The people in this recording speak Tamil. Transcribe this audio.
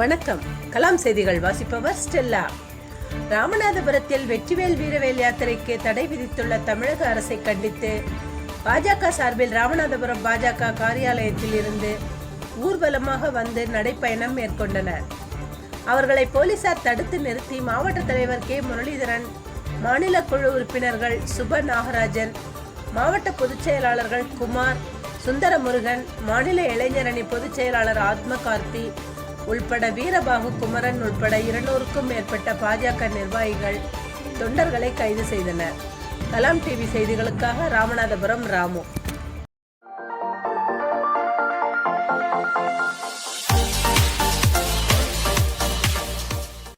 வணக்கம். கலாம் செய்திகள் வாசிப்பவர் ஸ்டெல்லா. ராமநாதபுரத்தில் வெற்றிவேல் வீரவேல் யாத்திரைக்கு தடை விதித்துள்ள தமிழக அரசை கண்டித்து பாஜக சார்பில் ராமநாதபுரம் பாஜக காரியாலயத்தில் இருந்து ஊர்வலமாக வந்து நடைப்பயணம் மேற்கொண்டனர். அவர்களை போலீசார் தடுத்து நிறுத்தி மாவட்ட தலைவர் கே முரளிதரன், மாநில குழு உறுப்பினர்கள் சுப நாகராஜன், மாவட்ட பொதுச் செயலாளர்கள் குமார், சுந்தரமுருகன், மாநில இளைஞரணி பொதுச் செயலாளர் ஆத்மகார்த்தி உள்பட வீரபாகு குமரன் உள்பட 200க்கும் மேற்பட்ட பாஜக நிர்வாகிகள் தொண்டர்களை கைது செய்தனர். கலாம் டிவி செய்திகளுக்காக ராமநாதபுரம் ராமு.